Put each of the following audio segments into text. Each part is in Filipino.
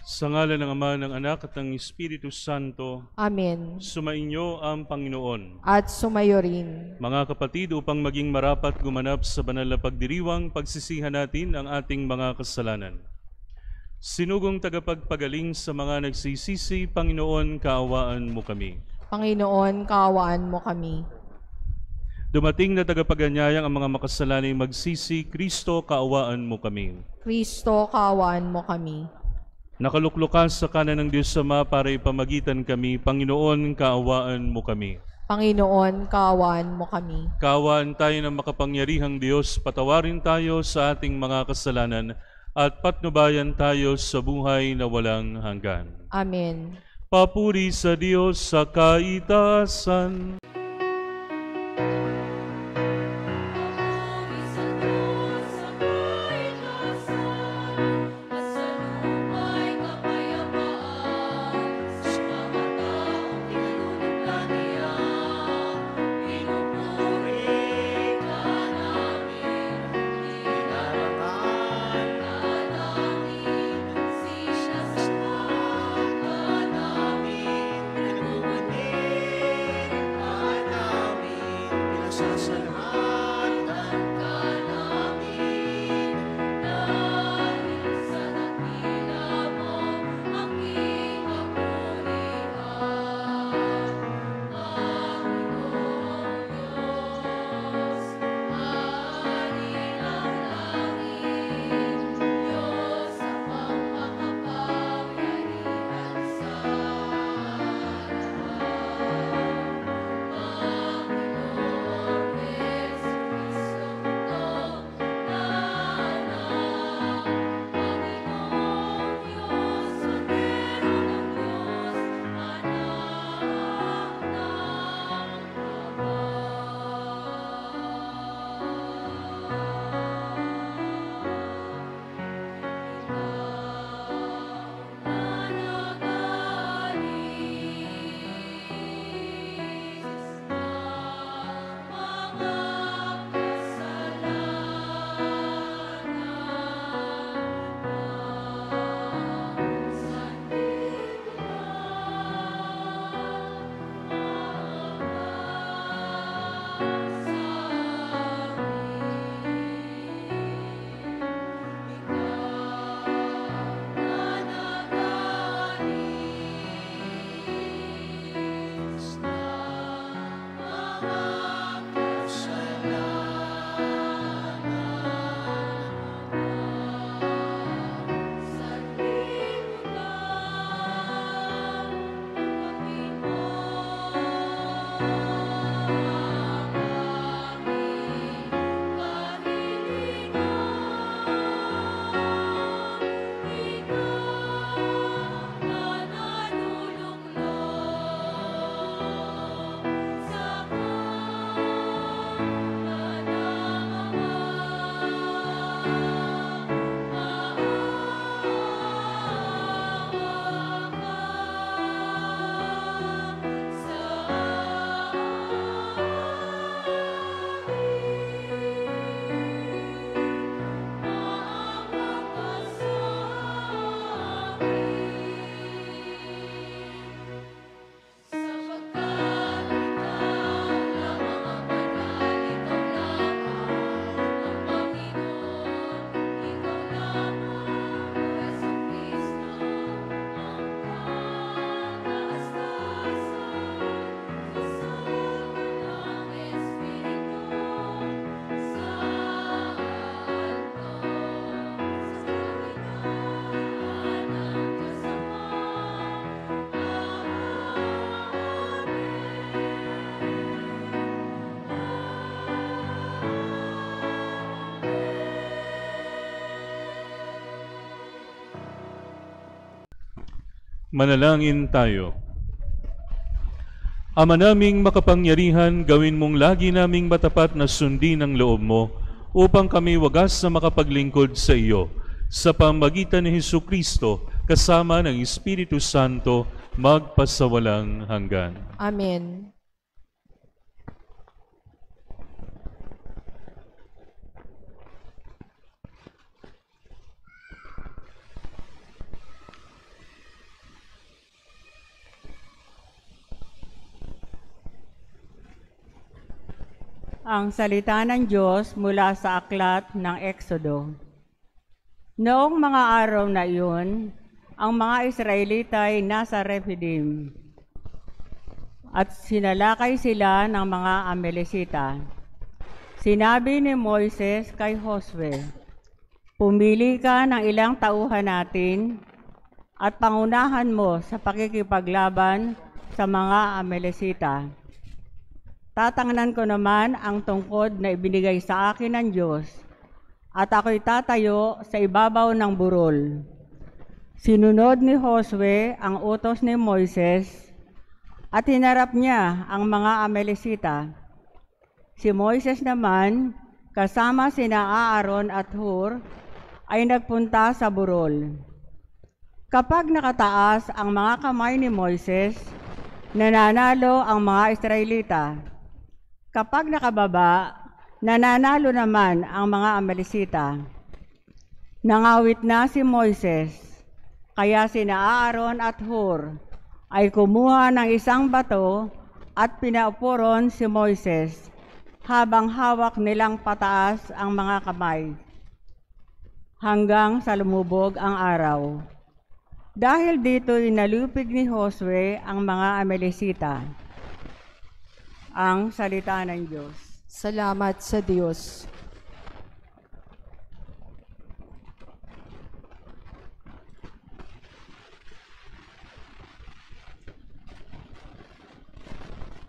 Sa ngalan ng Ama, ng Anak, at ng Espiritu Santo, Amen. sumainyo ang Panginoon. At sumayo rin. Mga kapatid, upang maging marapat gumanap sa banal na pagdiriwang, pagsisihan natin ang ating mga kasalanan. Sinugong tagapagpagaling sa mga nagsisisi, Panginoon, kaawaan mo kami. Panginoon, kaawaan mo kami. Dumating na tagapaganyayang ang mga makasalanay magsisi, Kristo, kaawaan mo kami. Kristo, kaawaan mo kami. Nakaluklukan sa kanan ng Diyos Ama para ipamagitan kami, Panginoon, kaawaan mo kami. Panginoon, kaawaan mo kami. Kaawaan tayo ng makapangyarihang Diyos, patawarin tayo sa ating mga kasalanan at patnubayan tayo sa buhay na walang hanggan. Amen. Papuri sa Diyos sa kaitaasan. Manalangin tayo. Ama naming makapangyarihan, gawin mong lagi naming matapat na sundin ang loob mo upang kami wagas na makapaglingkod sa iyo. Sa pamagitan ni Hesukristo, kasama ng Espiritu Santo, magpasawalang hanggan. Amen. Ang salita ng Diyos mula sa aklat ng Exodo. Noong mga araw na iyon, ang mga Israelita ay nasa Rephidim at sinalakay sila ng mga Amalekita. Sinabi ni Moises kay Josue, "Pumili ka ng ilang tauhan natin at pangunahan mo sa pakikipaglaban sa mga Amalekita. Tatangnan ko naman ang tungkod na ibinigay sa akin ng Diyos at ako'y tatayo sa ibabaw ng burol." Sinunod ni Josue ang utos ni Moises at hinarap niya ang mga Amalekita. Si Moises naman, kasama sina Aaron at Hur, ay nagpunta sa burol. Kapag nakataas ang mga kamay ni Moises, nananalo ang mga Israelita. Kapag nakababa, nananalo naman ang mga Amalekita. Nangawit na si Moises, kaya sina Aaron at Hur ay kumuha ng isang bato at pinaupuron si Moises habang hawak nilang pataas ang mga kamay hanggang sa lumubog ang araw. Dahil dito inalupig ni Josue ang mga Amalekita. Ang salita ng Diyos. Salamat sa Diyos.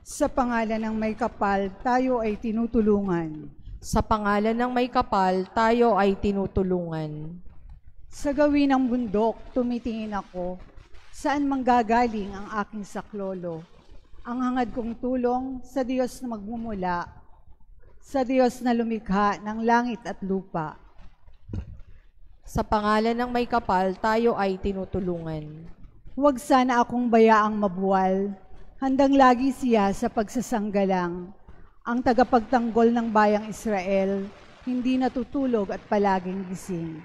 Sa pangalan ng may kapal, tayo ay tinutulungan. Sa pangalan ng may kapal, tayo ay tinutulungan. Sa gawin ng bundok, tumitingin ako, saan manggagaling ang aking saklolo? Ang hangad kong tulong sa Diyos na magmumula, sa Diyos na lumikha ng langit at lupa. Sa pangalan ng may kapal, tayo ay tinutulungan. Huwag sana akong bayaang mabuwal, handang lagi siya sa pagsasanggalang. Ang tagapagtanggol ng bayang Israel, hindi natutulog at palaging gising.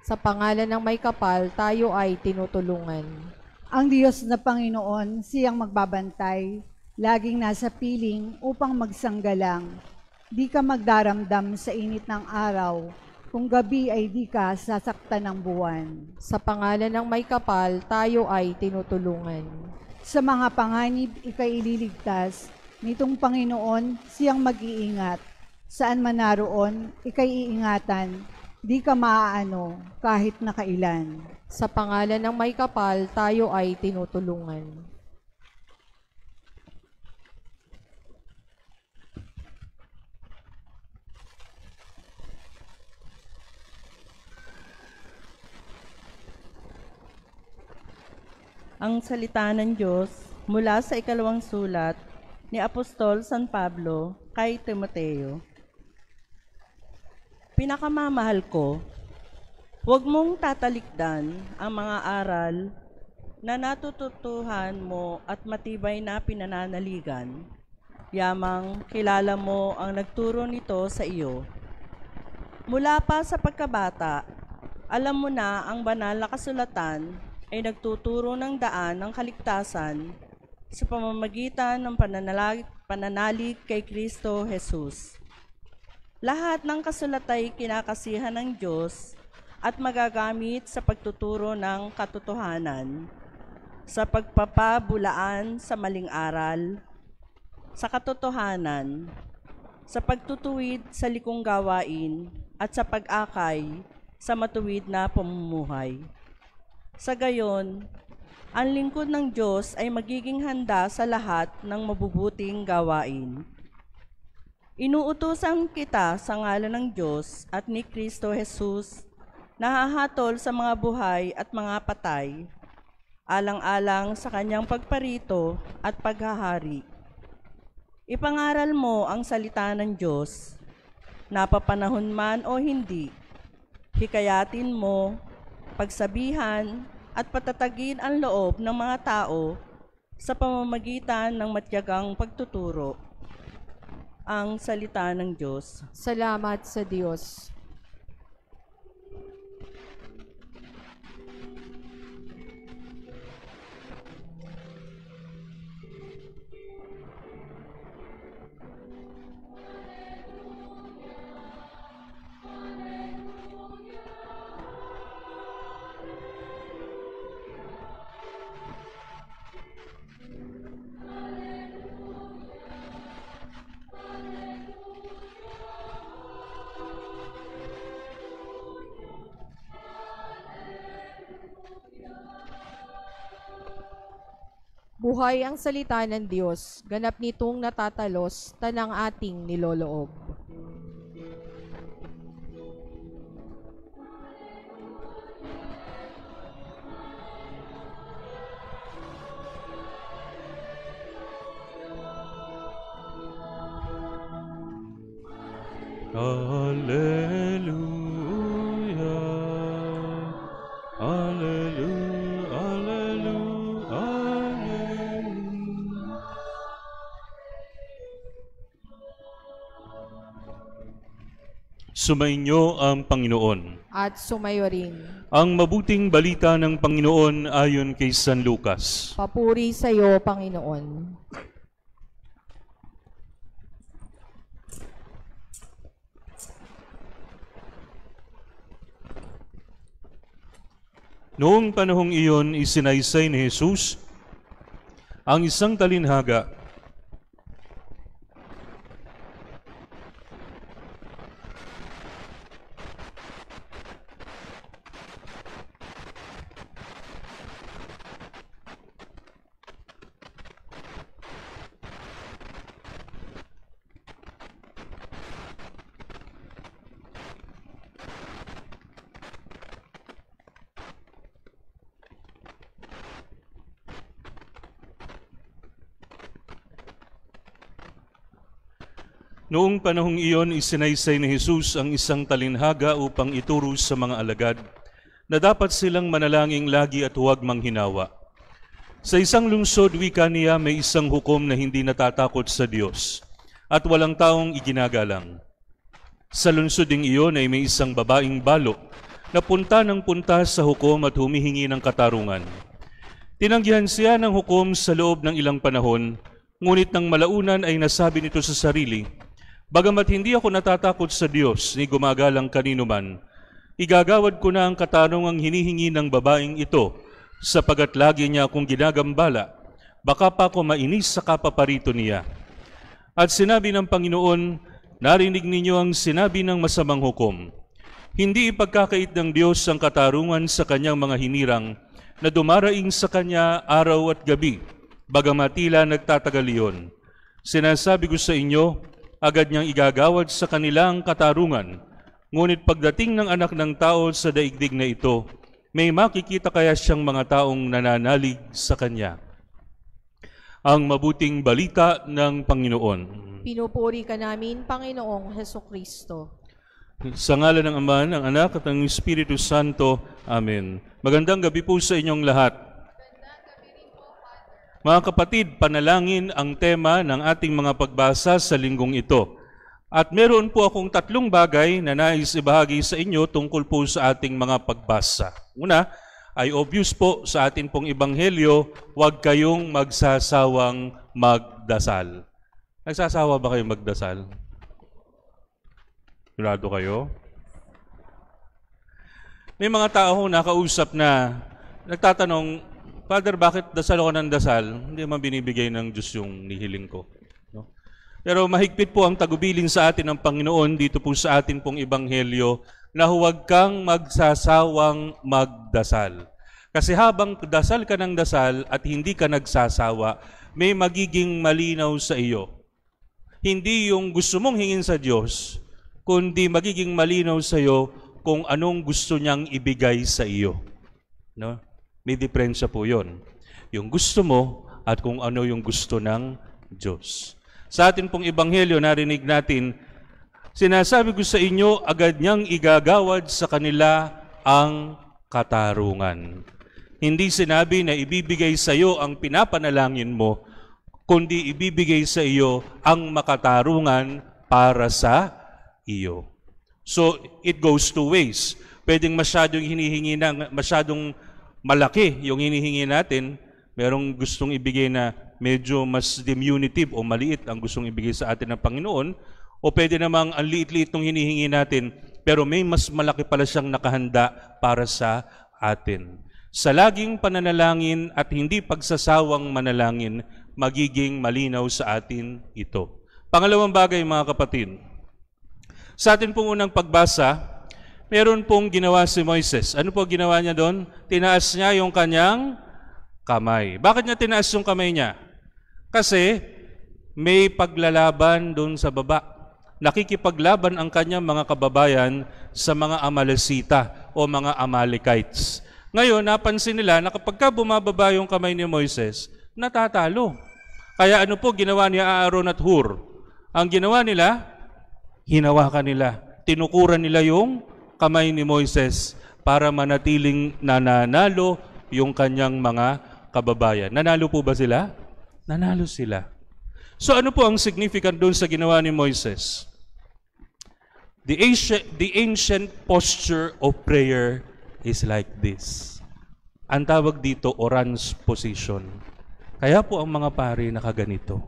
Sa pangalan ng may kapal, tayo ay tinutulungan. Ang Diyos na Panginoon, siyang magbabantay, laging nasa piling upang magsanggalang. Di ka magdaramdam sa init ng araw, kung gabi ay di ka sasaktan ng buwan. Sa pangalan ng may kapal, tayo ay tinutulungan. Sa mga panganib, ika'y ililigtas, nitong Panginoon, siyang mag-iingat. Saan man naroon, ika'y iingatan, di ka maaano kahit na kailan. Sa pangalan ng may kapal, tayo ay tinutulungan. Ang salita ng Diyos mula sa ikalawang sulat ni Apostol San Pablo kay Timoteo. Pinakamamahal ko, huwag mong tatalikdan ang mga aral na natututuhan mo at matibay na pinananaligan. Yamang kilala mo ang nagturo nito sa iyo. Mula pa sa pagkabata, alam mo na ang banal na kasulatan ay nagtuturo ng daan ng kaligtasan sa pamamagitan ng pananalig kay Kristo Jesus. Lahat ng kasulat ay kinakasihan ng Diyos at magagamit sa pagtuturo ng katotohanan, sa pagpapabulaan sa maling aral, sa katotohanan, sa pagtutuwid sa likong gawain, at sa pag-akay sa matuwid na pamumuhay. Sa gayon, ang lingkod ng Diyos ay magiging handa sa lahat ng mabubuting gawain. Inuutusan kita sa ngalan ng Diyos at ni Kristo Jesus na hahatol sa mga buhay at mga patay, alang-alang sa kanyang pagparito at paghahari. Ipangaral mo ang salita ng Diyos, napapanahon man o hindi, hikayatin mo, pagsabihan at patatagin ang loob ng mga tao sa pamamagitan ng matiyagang pagtuturo. Ang salita ng Diyos. Salamat sa Diyos. Buhay ang salita ng Diyos, ganap nitong natatalos, tanang ating niloloob. Alleluia, Alleluia, Alleluia, Alleluia. Sumainyo ang Panginoon. At sumayo rin. Ang mabuting balita ng Panginoon ayon kay San Lucas. Papuri sa iyo, Panginoon. Noong panahong iyon, isinaysay ni Jesus ang isang talinhaga. Noong panahong iyon, isinaysay ni Jesus ang isang talinhaga upang ituro sa mga alagad na dapat silang manalangin lagi at huwag manghinawa. Sa isang lungsod, wika niya, may isang hukom na hindi natatakot sa Diyos at walang taong iginagalang. Sa lungsod ding iyon ay may isang babaeng balo na punta ng punta sa hukom at humihingi ng katarungan. Tinanggihan siya ng hukom sa loob ng ilang panahon, ngunit nang malaunan ay nasabi nito sa sarili, "Bagamat hindi ako natatakot sa Diyos ni gumagalang kanino man, igagawad ko na ang katarungang hinihingi ng babaeng ito, sapagat lagi niya akong ginagambala, baka pa ako mainis sa kapaparito niya." At sinabi ng Panginoon, "Narinig ninyo ang sinabi ng masamang hukom. Hindi ipagkakait ng Diyos ang katarungan sa kanyang mga hinirang na dumaraing sa kanya araw at gabi, bagamat tila nagtatagal iyon. Sinasabi ko sa inyo, agad niyang igagawad sa kanila ang katarungan. Ngunit pagdating ng anak ng tao sa daigdig na ito, may makikita kaya siyang mga taong nananalig sa kanya?" Ang mabuting balita ng Panginoon. Pinupuri ka namin, Panginoong Hesukristo. Sa ngalan ng Ama, ng Anak at ng Espiritu Santo. Amen. Magandang gabi po sa inyong lahat. Mga kapatid, panalangin ang tema ng ating mga pagbasa sa linggong ito. At meron po akong 3 bagay na nais ibahagi sa inyo tungkol po sa ating mga pagbasa. Una, ay obvious po sa ating pong ebanghelyo, huwag kayong magsasawang magdasal. Nagsasawa ba kayong magdasal? Sigurado kayo? May mga tao nakausap na nagtatanong, "Father, bakit dasal ako ng dasal? Hindi man binibigay ng Diyos yung nihiling ko." No? Pero mahigpit po ang tagubilin sa atin ng Panginoon dito po sa atin pong ebanghelyo na huwag kang magsasawang magdasal. Kasi habang dasal ka ng dasal at hindi ka nagsasawa, may magiging malinaw sa iyo. Hindi yung gusto mong hingin sa Diyos, kundi magiging malinaw sa iyo kung anong gusto niyang ibigay sa iyo. No? May diferensya po yun. Yung gusto mo at kung ano yung gusto ng Diyos. Sa atin pong ebanghelyo, narinig natin, sinasabi ko sa inyo, agad niyang igagawad sa kanila ang katarungan. Hindi sinabi na ibibigay sa iyo ang pinapanalangin mo, kundi ibibigay sa iyo ang makatarungan para sa iyo. So, it goes two ways. Pwedeng masyadong hinihingi na, masyadong malaki yung hinihingi natin, merong gustong ibigay na medyo mas diminutive o maliit ang gustong ibigay sa atin ng Panginoon, o pwede namang ang liit-liit ng hinihingi natin, pero may mas malaki pala siyang nakahanda para sa atin. Sa laging pananalangin at hindi pagsasawang manalangin, magiging malinaw sa atin ito. Pangalawang bagay, mga kapatid, sa atin pong unang pagbasa, meron pong ginawa si Moises. Ano po ginawa niya doon? Tinaas niya yung kanyang kamay. Bakit niya tinaas yung kamay niya? Kasi may paglalaban doon sa baba. Nakikipaglaban ang kanyang mga kababayan sa mga Amalesita o mga Amalekites. Ngayon, napansin nila na kapag bumababa yung kamay ni Moises, natatalo. Kaya ano po ginawa ni Aaron at Hur? Ang ginawa nila, hinawakan nila. Tinukuran nila yung kamay ni Moises para manatiling nananalo yung kanyang mga kababayan. Nanalo po ba sila? Nanalo sila. So ano po ang significant doon sa ginawa ni Moises? The ancient posture of prayer is like this. Ang tawag dito, orange position. Kaya po ang mga pari nakaganito.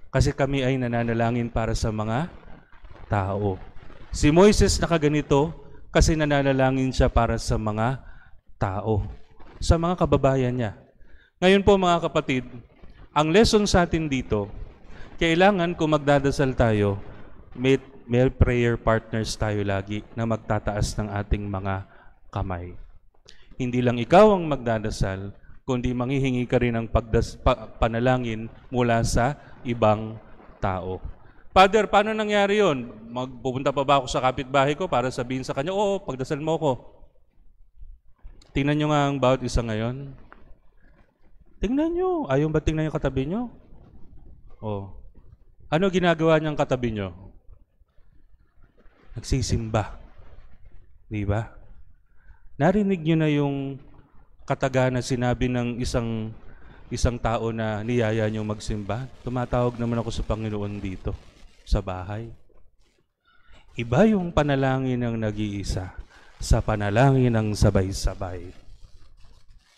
Kasi kami ay nananalangin para sa mga tao. Si Moises nakaganito kasi nananalangin siya para sa mga tao, sa mga kababayan niya. Ngayon po mga kapatid, ang lesson sa atin dito, kailangan kung magdadasal tayo, may prayer partners tayo lagi na magtataas ng ating mga kamay. Hindi lang ikaw ang magdadasal, kundi manghihingi ka rin ng panalangin mula sa ibang tao. Father, paano nangyari yun? Magpupunta pa ba ako sa kapitbahay ko para sabihin sa kanya, oo, pagdasal mo ko. Tingnan nyo nga ang bawat isa ngayon. Tingnan nyo. Ayaw ba tingnan yung katabi nyo? Oh. Ano ginagawa niyang katabi nyo? Nagsisimba. Di ba? Narinig nyo na yung kataga na sinabi ng isang tao na niyaya nyo magsimba? Tumatawag naman ako sa Panginoon dito, sa bahay. Iba yung panalangin ng nag-iisa sa panalangin ng sabay-sabay.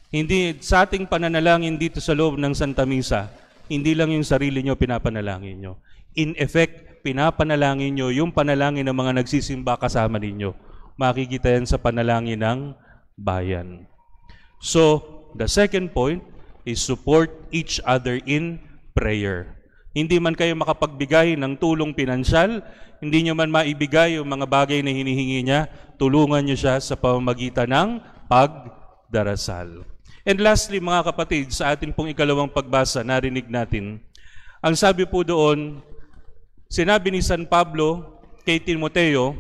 Hindi sa ating pananalangin dito sa loob ng Santa Misa, hindi lang yung sarili nyo pinapanalangin nyo. In effect, pinapanalangin nyo yung panalangin ng mga nagsisimba kasama ninyo. Makikita yan sa panalangin ng bayan. So, the second point is support each other in prayer. Hindi man kayo makapagbigay ng tulong pinansyal, hindi nyo man maibigay yung mga bagay na hinihingi niya, tulungan nyo siya sa pamamagitan ng pagdarasal. And lastly, mga kapatid, sa atin pong ikalawang pagbasa, narinig natin, ang sabi po doon, sinabi ni San Pablo kay Timoteo,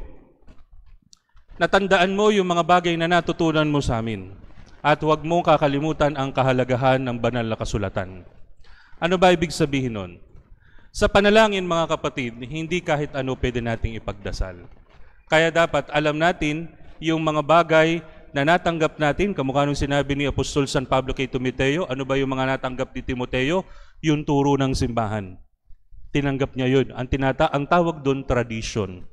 natandaan mo yung mga bagay na natutunan mo sa amin at huwag mong kakalimutan ang kahalagahan ng banal na kasulatan. Ano ba ibig sabihin nun? Sa panalangin, mga kapatid, hindi kahit ano pwede nating ipagdasal. Kaya dapat alam natin yung mga bagay na natanggap natin, kamukha nung sinabi ni Apostol San Pablo kay Timoteo, ano ba yung mga natanggap ni Timoteo? Yung turo ng simbahan. Tinanggap niya yun. Ang tawag doon, tradition.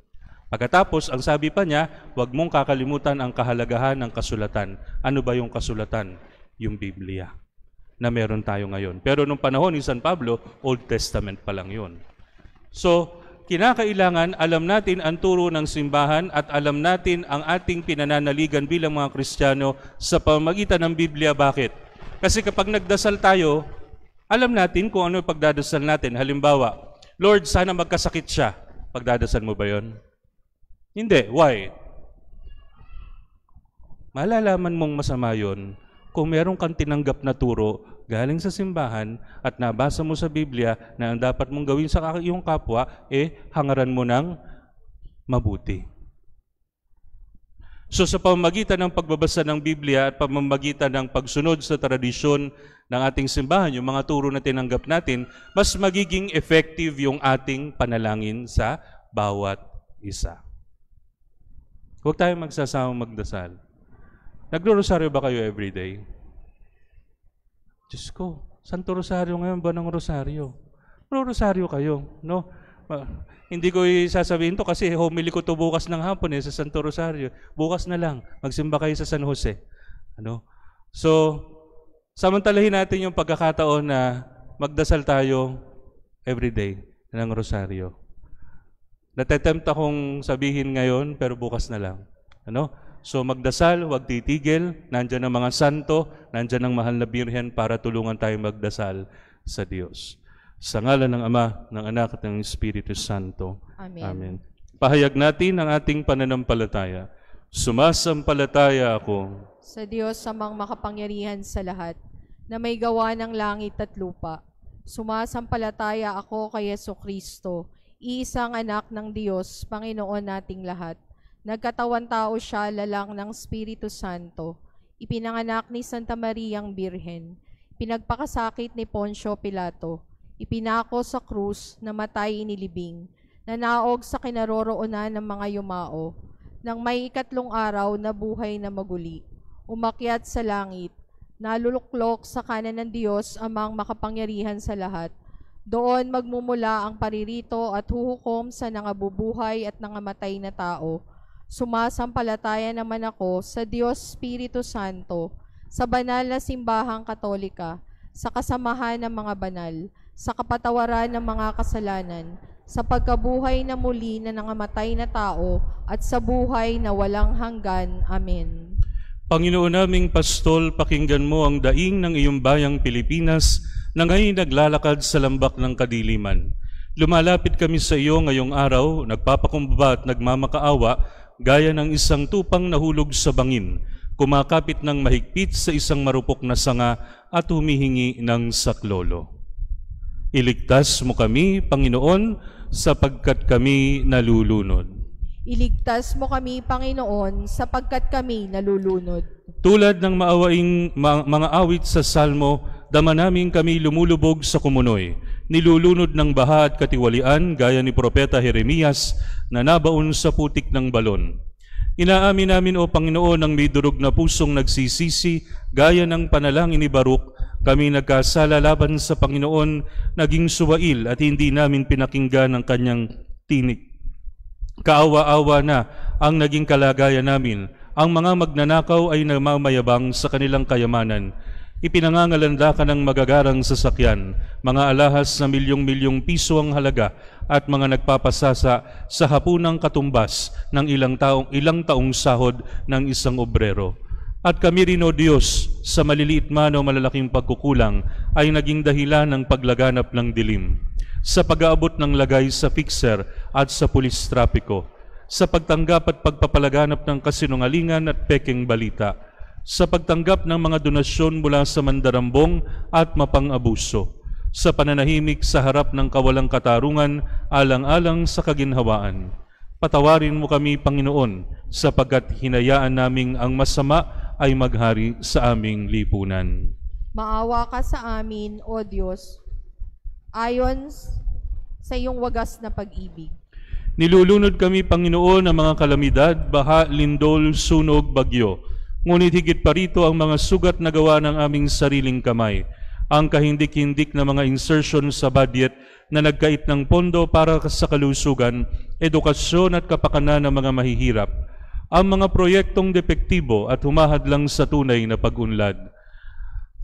Pagkatapos, ang sabi pa niya, huwag mong kakalimutan ang kahalagahan ng kasulatan. Ano ba yung kasulatan? Yung Biblia na meron tayo ngayon. Pero nung panahon ni San Pablo, Old Testament pa lang yun. So, kinakailangan alam natin ang turo ng simbahan at alam natin ang ating pinananaligan bilang mga Kristiyano sa pamamagitan ng Biblia. Bakit? Kasi kapag nagdasal tayo, alam natin kung ano yung pagdadasal natin. Halimbawa, Lord, sana magkasakit siya. Pagdadasal mo ba yun? Hindi. Why? Malalaman mong masama yun kung meron kang tinanggap na turo galing sa simbahan at nabasa mo sa Biblia na ang dapat mong gawin sa iyong kapwa, hangaran mo ng mabuti. So sa pamamagitan ng pagbabasa ng Biblia at pamamagitan ng pagsunod sa tradisyon ng ating simbahan, yung mga turo na tinanggap natin, mas magiging effective yung ating panalangin sa bawat isa. Huwag tayong magsasamang magdasal. Nagro-rosaryo ba kayo everyday? Diyos ko, Santo Rosario ngayon ba ng Rosaryo? Nagro-rosaryo kayo, no? Hindi ko sasabihin to kasi homily ko to bukas ng hapon sa Santo Rosario. Bukas na lang, magsimba kayo sa San Jose. Ano? So, samantalahin natin yung pagkakataon na magdasal tayo everyday ng Rosaryo. Natetempt akong sabihin ngayon, pero bukas na lang. Ano? So magdasal, huwag titigil. Nandyan ang mga santo, nandyan ang mahal na Birhen para tulungan tayo magdasal sa Diyos. Sa ngalan ng Ama, ng Anak at ng Espiritu Santo. Amen. Amen. Pahayag natin ang ating pananampalataya. Sumasampalataya ako Sa Diyos amang makapangyarihan sa lahat, na may gawa ng langit at lupa. Sumasampalataya ako kay Jesucristo, iisang anak ng Diyos, Panginoon nating lahat. Nagkatawan tao siya lalang ng Espiritu Santo. Ipinanganak ni Santa Mariang Birhen. Pinagpakasakit ni Poncio Pilato. Ipinako sa krus, namatay inilibing. Nanaog sa kinaroroonan ng mga yumao. Nang may 3 araw na buhay na maguli. Umakyat sa langit. Naluluklok sa kanan ng Diyos amang makapangyarihan sa lahat. Doon magmumula ang paririto at huhukom sa nangabubuhay at nangamatay na tao. Sumasampalataya naman ako sa Diyos Espiritu Santo, sa banal na simbahang katolika, sa kasamahan ng mga banal, sa kapatawaran ng mga kasalanan, sa pagkabuhay na muli na nangamatay na tao, at sa buhay na walang hanggan. Amen. Panginoon naming Pastol, pakinggan mo ang daing ng iyong bayang Pilipinas na ngayon naglalakad sa lambak ng kadiliman. Lumalapit kami sa iyo ngayong araw, nagpapakumbaba at nagmamakaawa, gaya ng isang tupang nahulog sa bangin, kumakapit ng mahigpit sa isang marupok na sanga at humihingi ng saklolo. Iligtas mo kami, Panginoon, sapagkat kami nalulunod. Iligtas mo kami, Panginoon, sapagkat kami nalulunod. Tulad ng maawaing mga awit sa Salmo, dama namin kami lumulubog sa kumunoy, nilulunod ng baha at katiwalian gaya ni Propeta Jeremias na nabaon sa putik ng balon. Inaamin namin, O Panginoon, ang may durog na pusong nagsisisi gaya ng panalangin ni Baruk. Kami nagkasala laban sa Panginoon, naging suwail at hindi namin pinakinggan ang kanyang tinig. Kaawa-awa na ang naging kalagayan namin. Ang mga magnanakaw ay namamayabang sa kanilang kayamanan. Ipinangangalanda ka ng magagarang sasakyan, mga alahas na milyong-milyong piso ang halaga at mga nagpapasasa sa hapunang katumbas ng ilang taong sahod ng isang obrero. At kami rin, O Diyos, sa maliliit man o malalaking pagkukulang ay naging dahilan ng paglaganap ng dilim, sa pag-aabot ng lagay sa fixer at sa pulis trapiko, sa pagtanggap at pagpapalaganap ng kasinungalingan at pekeng balita, sa pagtanggap ng mga donasyon mula sa mandarambong at mapang-abuso, sa pananahimik sa harap ng kawalang katarungan alang-alang sa kaginhawaan. Patawarin mo kami, Panginoon, sapagkat hinayaan naming ang masama ay maghari sa aming lipunan. Maawa ka sa amin, O Diyos, ayon sa iyong wagas na pag-ibig. Nilulunod kami, Panginoon, ng mga kalamidad, baha, lindol, sunog, bagyo. Ngunit higit pa rito ang mga sugat na gawa ng aming sariling kamay, ang kahindik-hindik na mga insertion sa budget na nagkait ng pondo para sa kalusugan, edukasyon at kapakanan ng mga mahihirap, ang mga proyektong depektibo at humahadlang sa tunay na pag-unlad,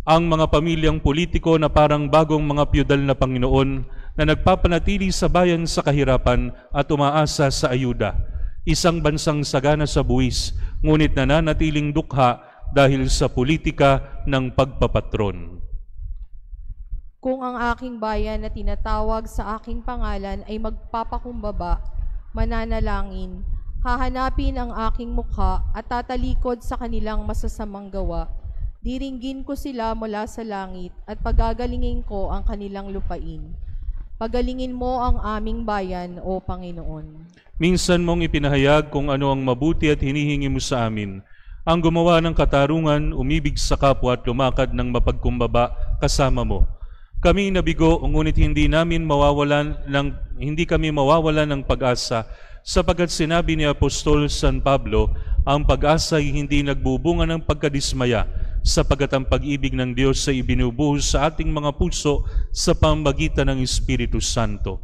ang mga pamilyang politiko na parang bagong mga piyudal na Panginoon na nagpapanatili sa bayan sa kahirapan at umaasa sa ayuda, isang bansang sagana sa buwis, ngunit nananatiling dukha dahil sa politika ng pagpapatron. Kung ang aking bayan na tinatawag sa aking pangalan ay magpapakumbaba, mananalangin, hahanapin ang aking mukha at tatalikod sa kanilang masasamang gawa, diringgin ko sila mula sa langit at pagagalingin ko ang kanilang lupain. Pagalingin mo ang aming bayan, O Panginoon. Minsan mong ipinahayag kung ano ang mabuti at hinihingi mo sa amin, ang gumawa ng katarungan, umibig sa kapwa at lumakad ng mapagkumbaba kasama mo. Kami nabigo, ngunit hindi kami mawawalan ng pag-asa, sapagkat sinabi ni Apostol San Pablo, ang pag-asa ay hindi nagbubunga ng pagkadismaya, sapagkat ang pag-ibig ng Diyos ay ibinubuhos sa ating mga puso sa pamamagitan ng Espiritu Santo.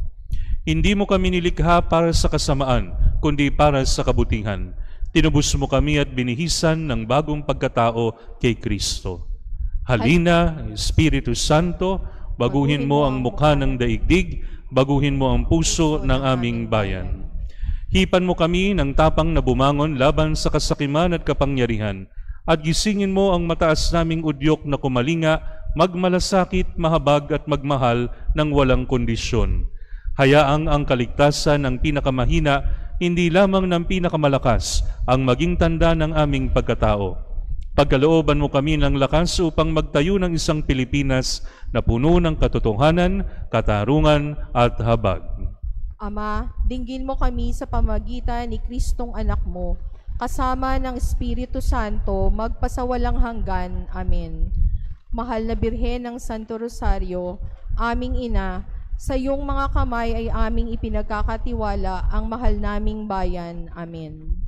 Hindi mo kami nilikha para sa kasamaan, kundi para sa kabutihan. Tinubos mo kami at binihisan ng bagong pagkatao kay Kristo. Halina, Espiritu Santo, baguhin mo ang mukha ng daigdig, baguhin mo ang puso ng aming bayan. Hipan mo kami ng tapang na bumangon laban sa kasakiman at kapangyarihan, at gisingin mo ang mataas naming udyok na kumalinga, magmalasakit, mahabag at magmahal ng walang kondisyon. Hayaang ang kaligtasan ng pinakamahina hindi lamang ng pinakamalakas ang maging tanda ng aming pagkatao. Pagkalooban mo kami ng lakas upang magtayo ng isang Pilipinas na puno ng katotohanan, katarungan at habag. Ama, dinggin mo kami sa pamagitan ni Kristong anak mo, kasama ng Espiritu Santo, magpasawalang hanggan. Amen. Mahal na Birhen ng Santo Rosario, aming ina, sa iyong mga kamay ay aming ipinagkakatiwala ang mahal naming bayan. Amen.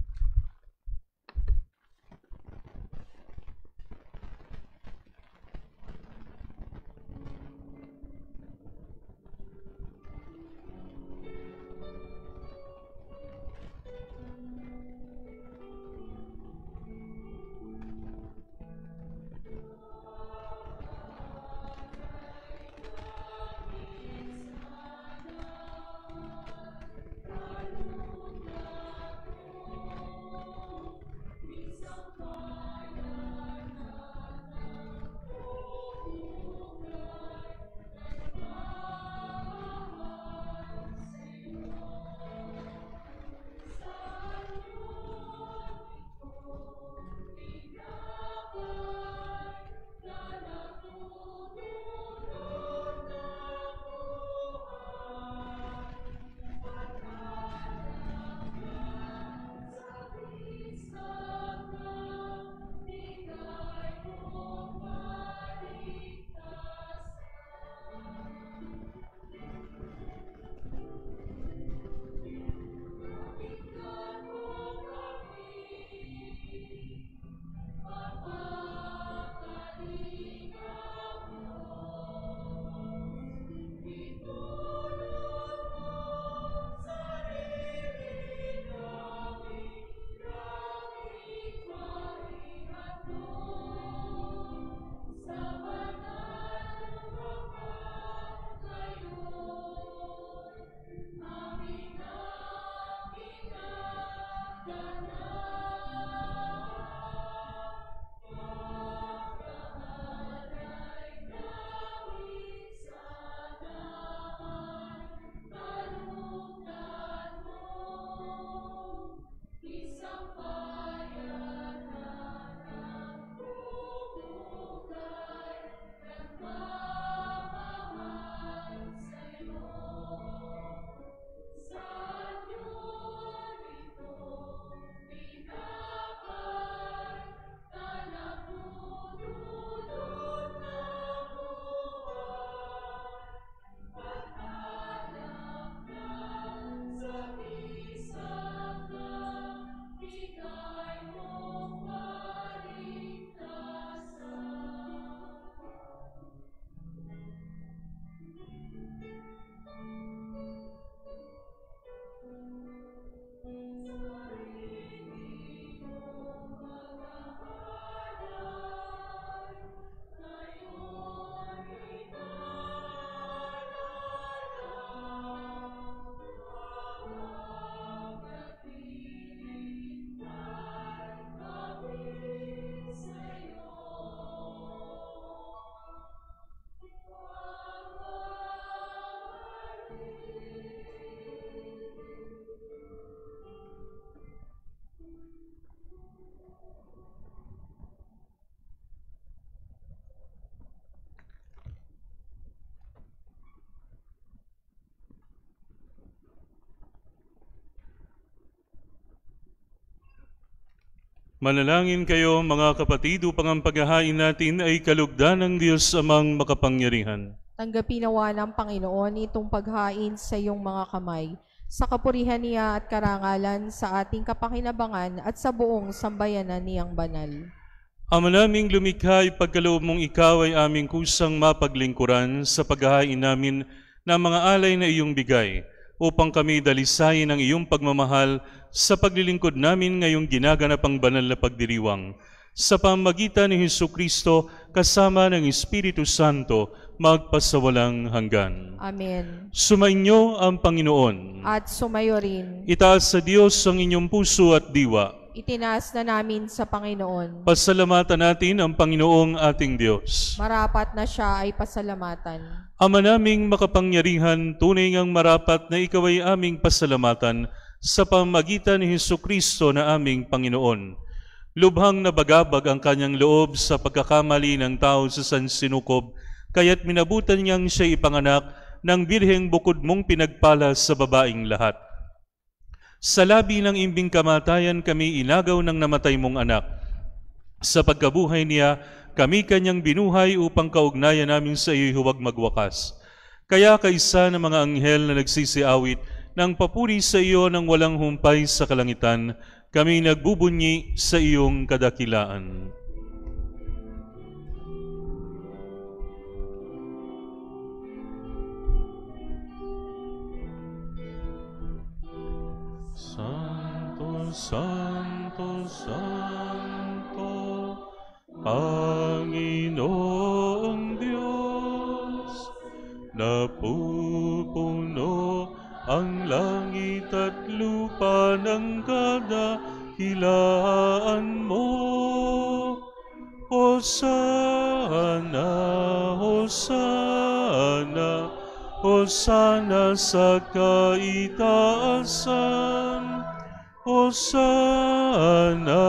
Manalangin kayo mga kapatid upang ang paghahain natin ay kalugdan ng Diyos amang makapangyarihan. Tanggapin nawa ng Panginoon itong paghain sa iyong mga kamay, sa kapurihan niya at karangalan sa ating kapakinabangan at sa buong sambayanan niyang banal. Ama naming lumikha, ipagkaloob mong ikaw ay aming kusang mapaglingkuran sa paghahain namin ng mga alay na iyong bigay, upang kami dalisayin ang iyong pagmamahal sa paglilingkod namin ngayong ginaganap ang banal na pagdiriwang. Sa pamagitan ni Hesukristo, kasama ng Espiritu Santo, magpasawalang hanggan. Amen. Sumainyo ang Panginoon. At sumayo rin. Itaas sa Diyos ang inyong puso at diwa. Itinaas na namin sa Panginoon. Pasalamatan natin ang Panginoong ating Diyos. Marapat na siya ay pasalamatan. Ama naming makapangyarihan, tunay ngang marapat na ikaw ay aming pasalamatan sa pamamagitan ni Hesukristo na aming Panginoon. Lubhang nabagabag ang kanyang loob sa pagkakamali ng tao sa sansinukob, kaya't minabutan niyang siya ipanganak ng birheng bukod mong pinagpala sa babaing lahat. Sa labi ng imbing kamatayan kami inagaw ng namatay mong anak. Sa pagkabuhay niya, kami kanyang binuhay upang kaugnayan namin sa iyo huwag magwakas. Kaya kaisa ng mga anghel na nagsisiawit ng papuri sa iyo ng walang humpay sa kalangitan, kami nagbubunyi sa iyong kadakilaan. Santo, Santo, Santo, Panginoong Diyos, napupuno ang langit at lupa ng kadakilaan mo. Hosana, Hosana, Hosana sa kaitaasan. Hosana,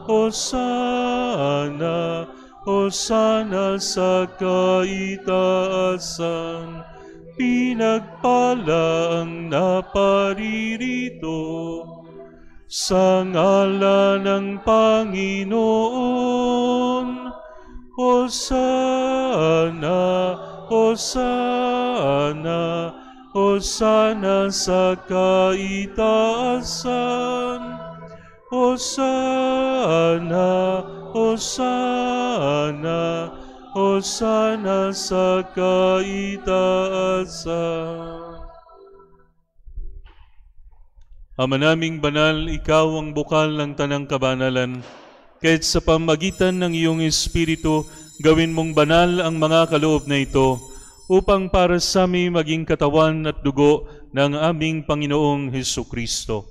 Hosana, Hosana sa kaitaasan. Pinagpala ang naparirito sa ngalan ng Panginoon. Hosana, Hosana, Hosana sa kaitaasan. Hosana, Hosana, Hosana sa kaitaasan. Ama naming banal, ikaw ang bukal ng tanang kabanalan. Kahit sa pamagitan ng iyong Espiritu, gawin mong banal ang mga kaloob na ito, upang para sa amin maging katawan at dugo ng aming Panginoong Hesukristo.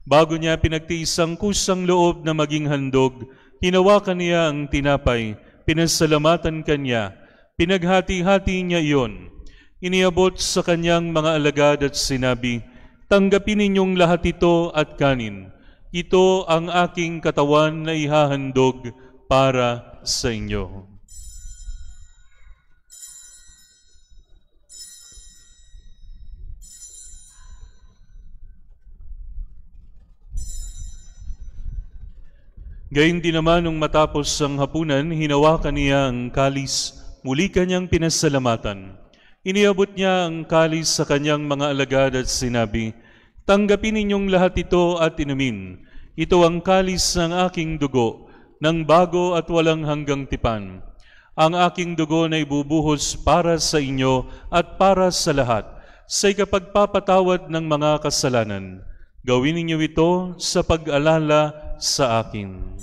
Bago niya pinagtiis ang kusang loob na maging handog, hinawakan niya ang tinapay, pinasalamatan kanya, pinaghati-hati niya iyon. Iniabot sa kanyang mga alagad at sinabi, tanggapin ninyong lahat ito at kanin. Ito ang aking katawan na ihahandog para sa inyo. Gayun din naman nung matapos ang hapunan, hinawakan niya ang kalis, muli kanyang pinasalamatan. Iniabot niya ang kalis sa kanyang mga alagad at sinabi, tanggapin ninyong lahat ito at inumin. Ito ang kalis ng aking dugo, ng bago at walang hanggang tipan. Ang aking dugo na ibubuhos para sa inyo at para sa lahat, sa ikapagpapatawad ng mga kasalanan. Gawin ninyo ito sa pag-alala sa akin.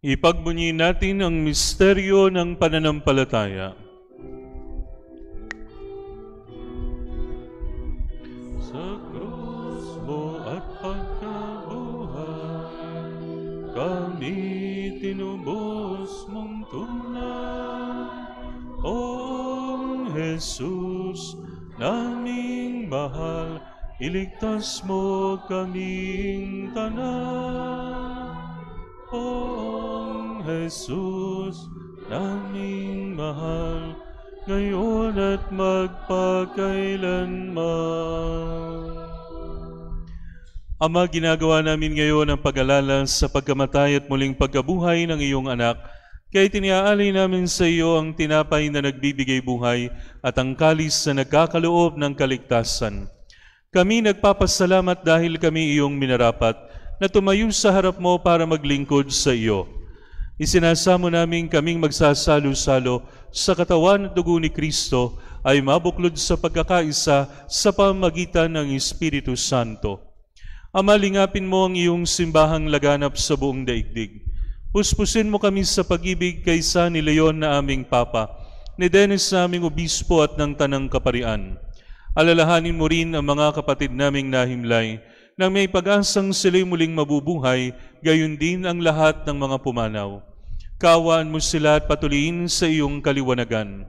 Ipagbunyi natin ang misteryo ng pananampalataya. Sa krus mo at pagkabuhay, kami tinubos mong tunay. O Jesus, naming mahal, iligtas mo kaming tanan. O Jesus, naming mahal, ngayon at magpakailanman. Ama, ginagawa namin ngayon ang pag-alala sa pagkamatay at muling pagkabuhay ng iyong anak. Kaya tiniaalay namin sa iyo ang tinapay na nagbibigay buhay at ang kalis na nagkakaloob ng kaligtasan. Kami nagpapasalamat dahil kami iyong minarapat na tumayo sa harap mo para maglingkod sa iyo. Isinasamo namin kaming magsasalo-salo sa katawan at dugo ni Kristo ay mabuklod sa pagkakaisa sa pamamagitan ng Espiritu Santo. Ama, lingapin mo ang iyong simbahang laganap sa buong daigdig. Puspusin mo kami sa pag-ibig kaysa ni Leon na aming Papa, ni Dennis na aming Obispo at ng Tanang Kaparian. Alalahanin mo rin ang mga kapatid naming nahimlay, nang may pag-asang sila'y muling mabubuhay, gayon din ang lahat ng mga pumanaw. Kaawaan mo sila at patuloyin sa iyong kaliwanagan.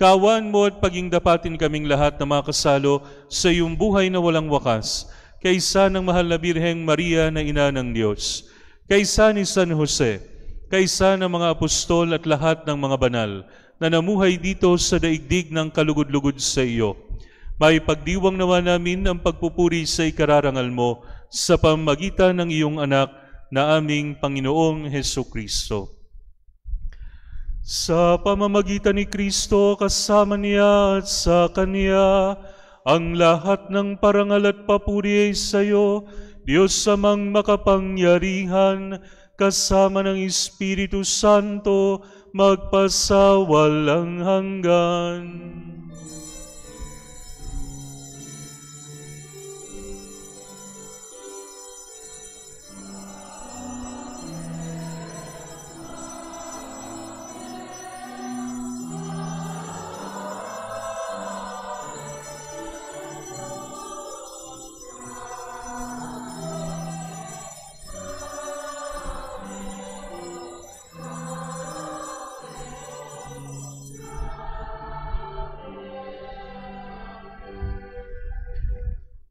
Kaawaan mo at paging dapatin kaming lahat na makasalo sa iyong buhay na walang wakas, kaysa ng mahal na Birheng Maria na Ina ng Diyos, kaysa ni San Jose, kaysa ng mga apostol at lahat ng mga banal na namuhay dito sa daigdig ng kalugod-lugod sa iyo. May pagdiwang nawa namin ang pagpupuri sa ikararangal mo sa pamamagitan ng iyong anak na aming Panginoong Hesukristo. Sa pamamagitan ni Kristo, kasama niya at sa Kanya, ang lahat ng parangal at papuri ay sa iyo, Diyos amang makapangyarihan, kasama ng Espiritu Santo, magpasawalang hanggan.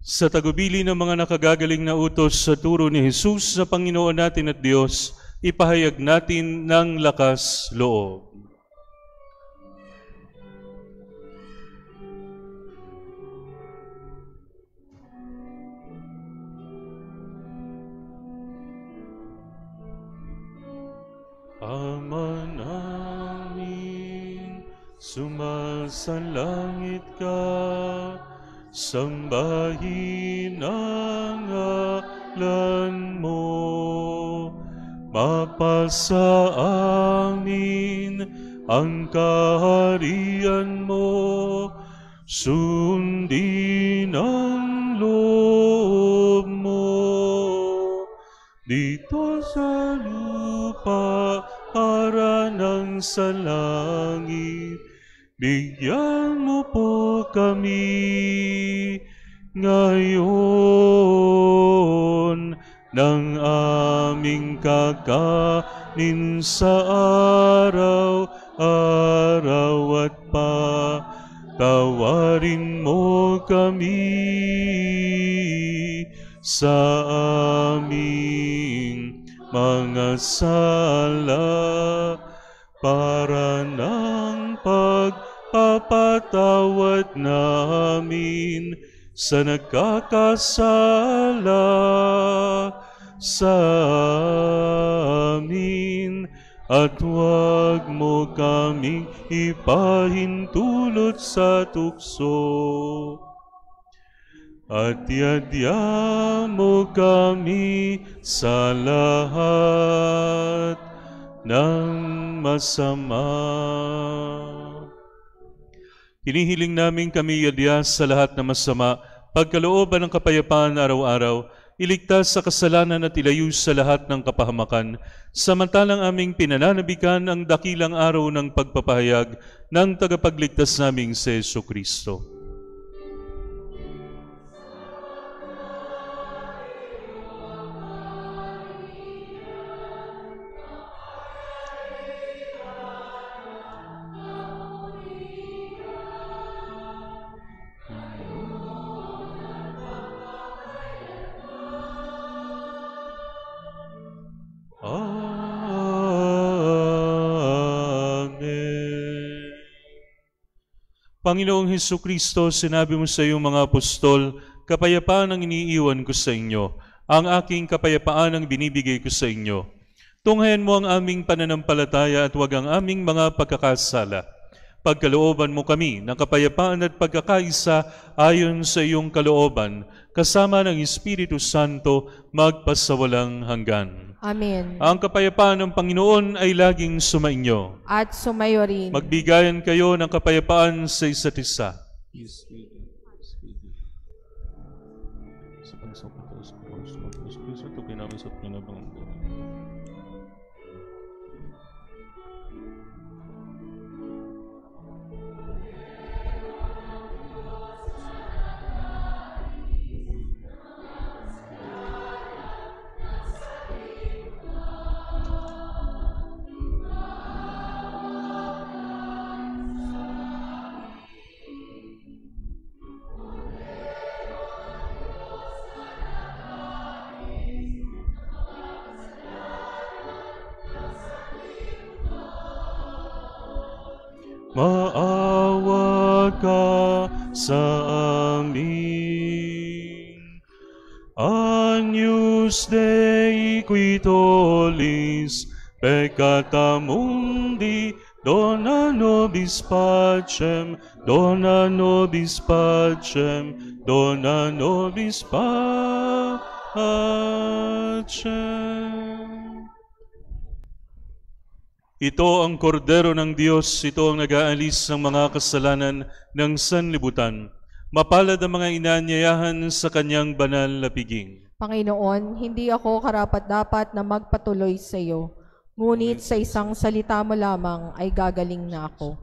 Sa tagubili ng mga nakagagaling na utos sa turo ni Jesus sa Panginoon natin at Diyos, ipahayag natin ng lakas loob. Ama namin, sumasalangit ka, sambahin ang ngalan mo, mapasa amin ang kaharian mo, sundin ang loob mo, dito sa lupa para nang sa langit. Bigyan mo po kami ngayon ng aming kakanin sa araw-araw at patawarin mo kami sa aming mga sala para ng pagpapatawad namin sa nagkakasala sa amin, at huwag mo kaming ipahintulot sa tukso, at iadya mo kami sa lahat ng masama. Hinihiling namin kami iadya sa lahat ng masama, pagkalooban ng kapayapaan araw-araw, iligtas sa kasalanan at ilayo sa lahat ng kapahamakan, samantalang aming pinananabikan ang dakilang araw ng pagpapahayag ng tagapagligtas naming si Jesucristo. Panginoong Hesukristo, sinabi mo sa iyong mga apostol, kapayapaan ang iniiwan ko sa inyo, ang aking kapayapaan ang binibigay ko sa inyo. Tunghayan mo ang aming pananampalataya at huwag ang aming mga pagkakasala. Pagkalooban mo kami ng kapayapaan at pagkakaisa ayon sa iyong kalooban, kasama ng Espiritu Santo, magpasawalang hanggan. Amen. Ang kapayapaan ng Panginoon ay laging sumainyo. At sumayo rin. Magbigayan kayo ng kapayapaan sa isa't isa. maawa ka sa amin. Agnus Dei qui tollis peccata mundi, dona nobis pacem, dona nobis pacem, dona nobis pacem. Ito ang kordero ng Diyos, ito ang nag-aalis ng mga kasalanan ng sanlibutan. Mapalad ang mga inanyayahan sa kanyang banal na piging. Panginoon, hindi ako karapat-dapat na magpatuloy sa iyo, ngunit sa isang salita mo lamang ay gagaling na ako.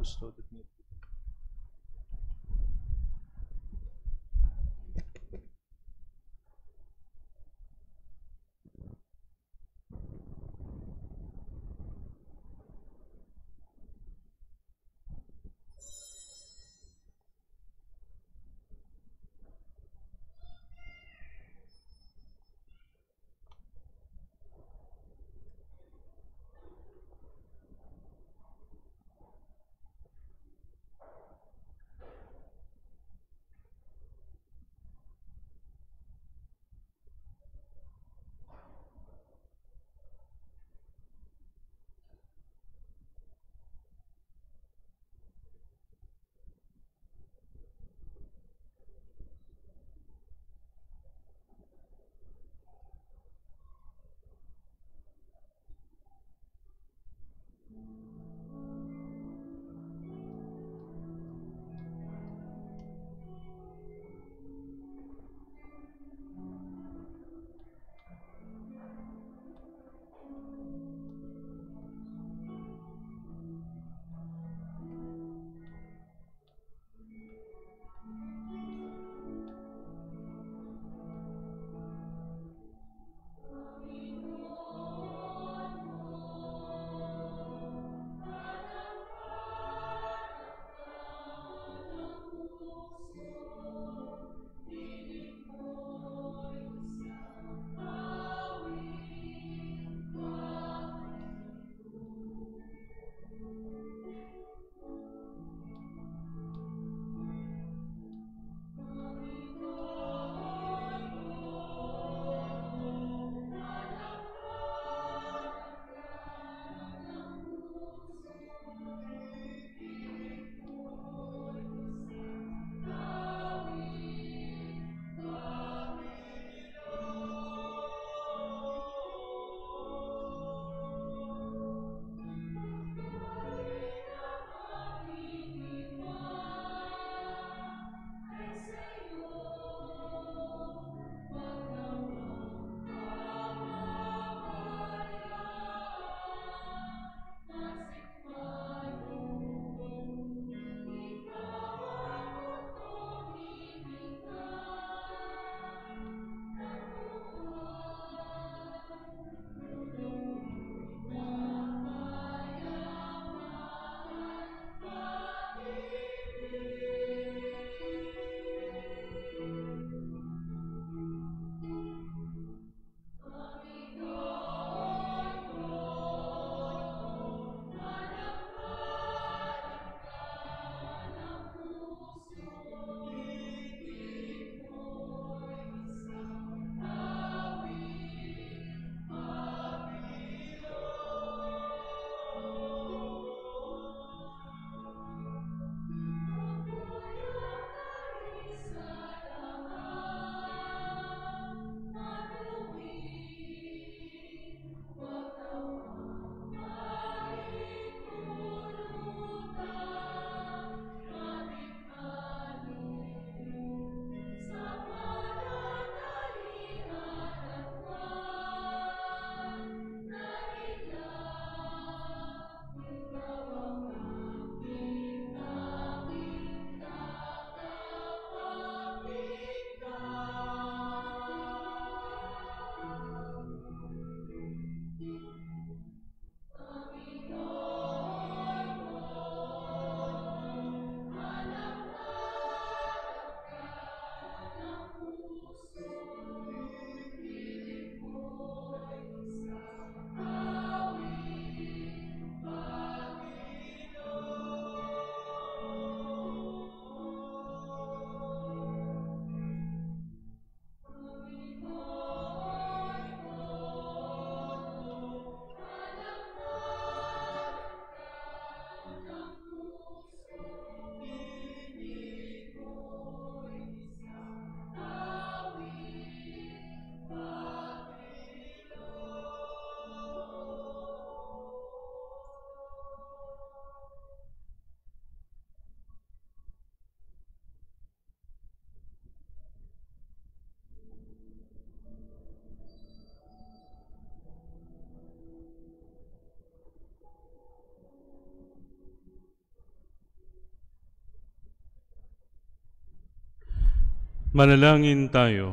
Manalangin tayo.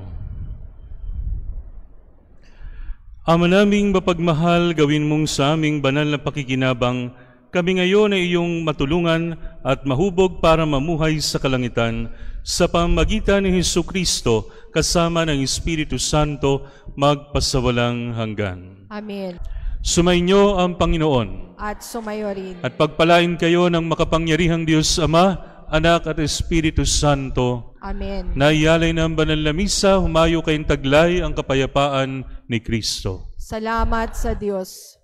Ama naming mapagmahal, gawin mong sa aming banal na pakikinabang, kami ngayon ay iyong matulungan at mahubog para mamuhay sa kalangitan sa pamamagitan ni Hesukristo kasama ng Espiritu Santo magpasawalang hanggan. Amen. Sumainyo ang Panginoon At sumayo rin. at pagpalain kayo ng makapangyarihang Diyos Ama, Anak at Espiritu Santo. Amen. Naiyalay ng banal na misa, humayo kayong taglay ang kapayapaan ni Kristo. Salamat sa Diyos.